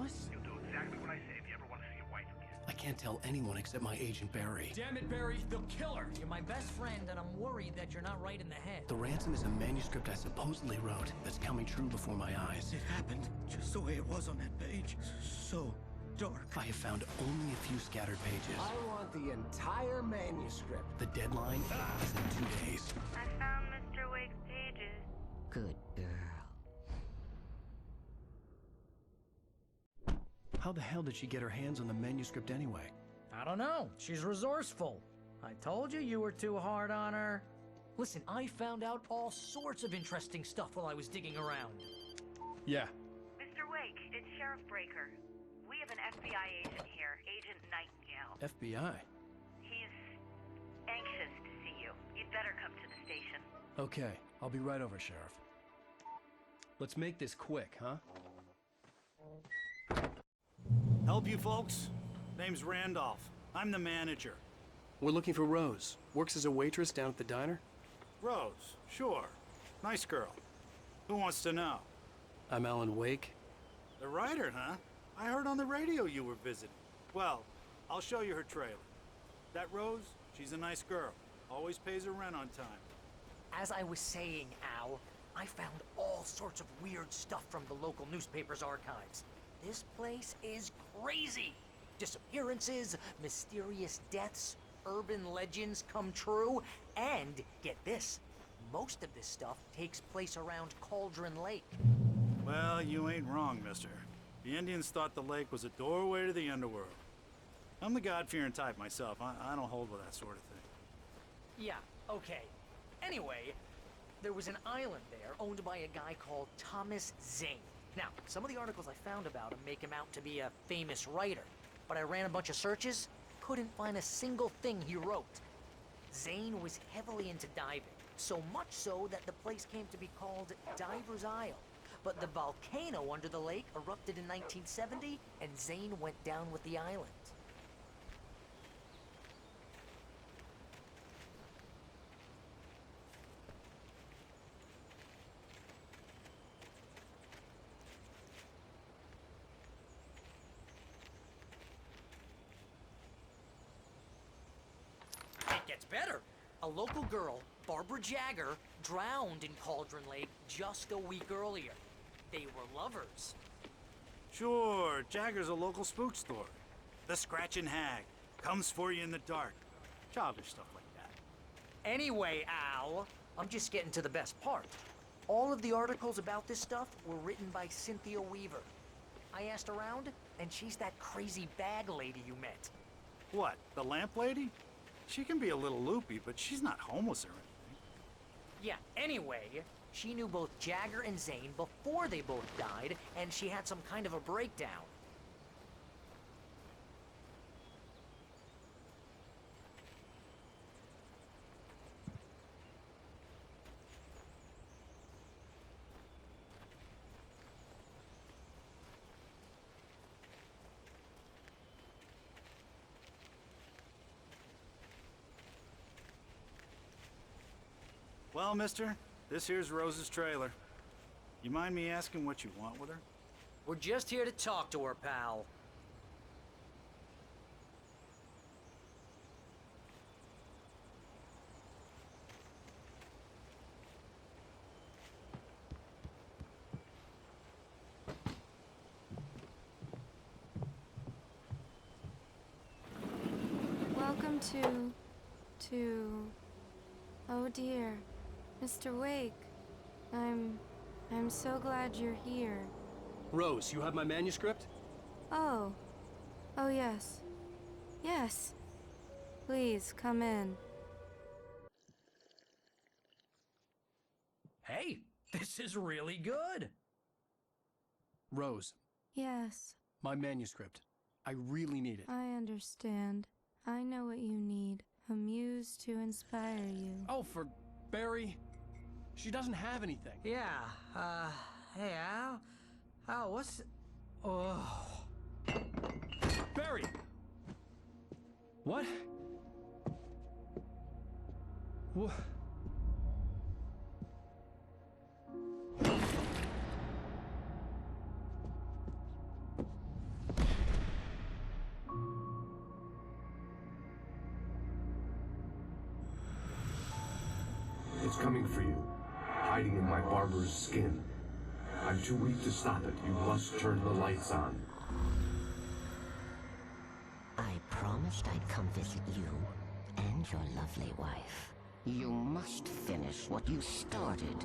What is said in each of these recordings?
Alice? You'll do exactly what I say if you ever want to see your wife again. I can't tell anyone except my agent Barry. Damn it, Barry, they'll kill her! You're my best friend, and I'm worried that you're not right in the head. The ransom is a manuscript I supposedly wrote that's coming true before my eyes. It happened just the way it was on that page. So dark. I have found only a few scattered pages. I want the entire manuscript. The deadline is in 2 days. I found Mr. Wake's pages. Good girl. How the hell did she get her hands on the manuscript anyway? I don't know. She's resourceful. I told you you were too hard on her. Listen, I found out all sorts of interesting stuff while I was digging around. Yeah. Mr. Wake, it's Sheriff Breaker. We have an FBI agent here, Agent Nightingale. FBI? He's anxious to see you. You'd better come to the station. Okay, I'll be right over, Sheriff. Let's make this quick, huh? Help you folks? Name's Randolph. I'm the manager. We're looking for Rose. Works as a waitress down at the diner. Rose, sure. Nice girl. Who wants to know? I'm Alan Wake. The writer, huh? I heard on the radio you were visiting. Well, I'll show you her trailer. That Rose, she's a nice girl. Always pays her rent on time. As I was saying, Al, I found all sorts of weird stuff from the local newspaper's archives. This place is crazy. Disappearances, mysterious deaths, urban legends come true, and get this, most of this stuff takes place around Cauldron Lake. Well, you ain't wrong, mister. The Indians thought the lake was a doorway to the underworld. I'm the God-fearing type myself. I don't hold with that sort of thing. Yeah, okay. Anyway, there was an island there owned by a guy called Thomas Zane. Now, some of the articles I found about him make him out to be a famous writer, but I ran a bunch of searches, couldn't find a single thing he wrote. Zane was heavily into diving, so much so that the place came to be called Diver's Isle. But the volcano under the lake erupted in 1970, and Zane went down with the island. It gets better. A local girl, Barbara Jagger, drowned in Cauldron Lake just a week earlier. They were lovers. Sure, Jagger's a local spook story. The Scratching Hag comes for you in the dark. Childish stuff like that. Anyway, Al, I'm just getting to the best part. All of the articles about this stuff were written by Cynthia Weaver. I asked around, and she's that crazy bag lady you met. What, the lamp lady? She can be a little loopy, but she's not homeless or anything. Yeah, anyway, she knew both Jagger and Zane before they both died, and she had some kind of a breakdown. Well, mister, this here's Rose's trailer. You mind me asking what you want with her? We're just here to talk to her, pal. Welcome to... Oh dear, Mr. Wake. I'm so glad you're here. Rose, you have my manuscript? Oh. Oh yes. Yes. Please, come in. Hey, this is really good. Rose, Yes, my manuscript. I really need it. I understand. I know what you need. A muse to inspire you. Oh, for Barry. She doesn't have anything. Yeah, hey, Al? Al, what's... Oh... Barry! What? What? coming for you, hiding in my barber's skin. I'm too weak to stop it. You must turn the lights on. I promised I'd come visit you and your lovely wife. You must finish what you started.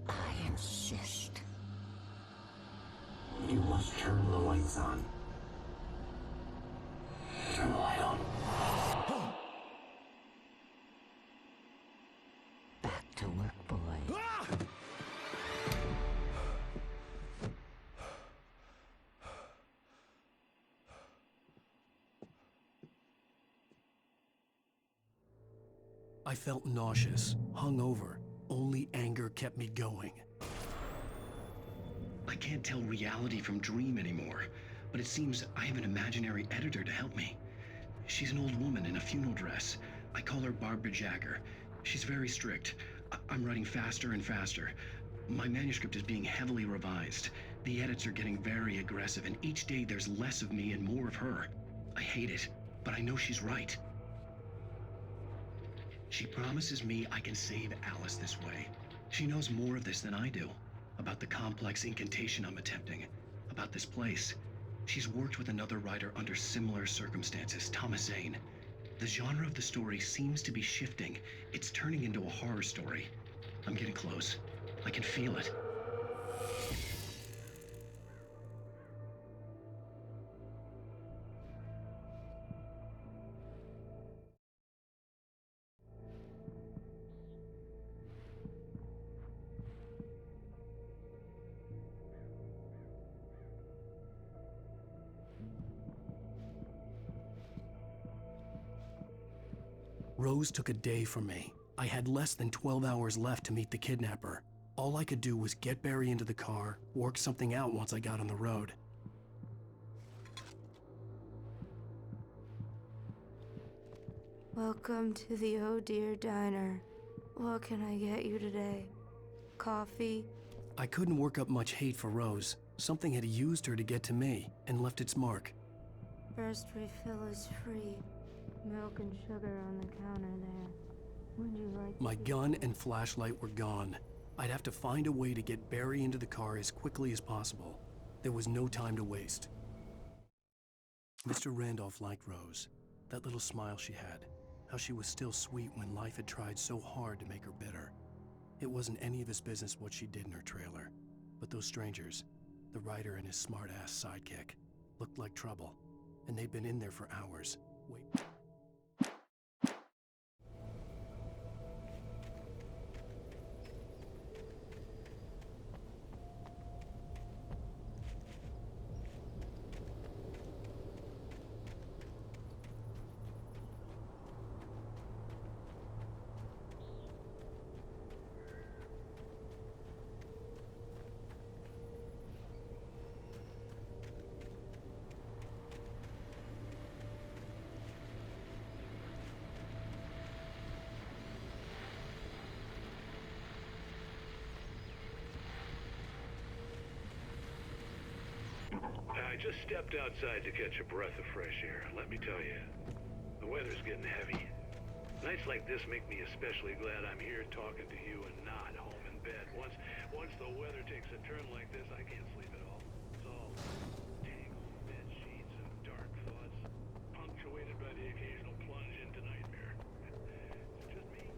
I insist. You must turn the lights on. Turn the light on. Back to work, boy. I felt nauseous, hungover. Only anger kept me going. I can't tell reality from dream anymore, but it seems I have an imaginary editor to help me. She's an old woman in a funeral dress. I call her Barbara Jagger. She's very strict. I'm writing faster and faster. My manuscript is being heavily revised. The edits are getting very aggressive, and each day there's less of me and more of her. I hate it, but I know she's right. She promises me I can save Alice this way. She knows more of this than I do. About the complex incantation I'm attempting. About this place. She's worked with another writer under similar circumstances, Thomas Zane. The genre of the story seems to be shifting. It's turning into a horror story. I'm getting close. I can feel it. Rose took a day from me. I had less than 12 hours left to meet the kidnapper. All I could do was get Barry into the car, work something out once I got on the road. Welcome to the Oh Dear Diner. What can I get you today? Coffee? I couldn't work up much hate for Rose. Something had used her to get to me and left its mark. First refill is free. Milk and sugar on the counter there. Would you like My to- gun and flashlight were gone. I'd have to find a way to get Barry into the car as quickly as possible. There was no time to waste. Mr. Randolph liked Rose. That little smile she had. How she was still sweet when life had tried so hard to make her bitter. It wasn't any of his business what she did in her trailer. But those strangers, the writer and his smart-ass sidekick, looked like trouble. And they'd been in there for hours. Wait. I just stepped outside to catch a breath of fresh air. Let me tell you, the weather's getting heavy. Nights like this make me especially glad I'm here talking to you and not home in bed. Once the weather takes a turn like this, I can't sleep at all. It's all tangled bed sheets and dark thoughts, punctuated by the occasional plunge into nightmare. It's just me.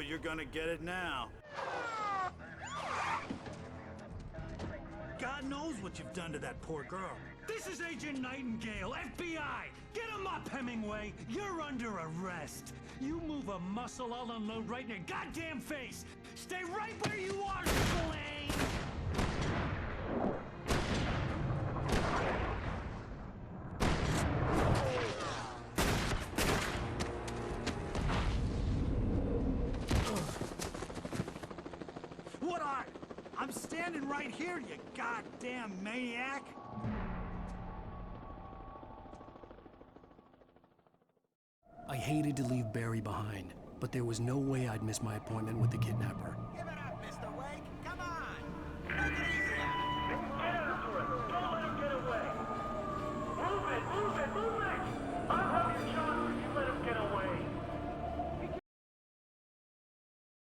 you're gonna get it now. God knows what you've done to that poor girl. This is Agent Nightingale, FBI! Get him up, Hemingway! You're under arrest! You move a muscle, I'll unload right in your goddamn face! Stay right where you are, Slane! What are you? I'm standing right here, you goddamn maniac! I hated to leave Barry behind, but there was no way I'd miss my appointment with the kidnapper.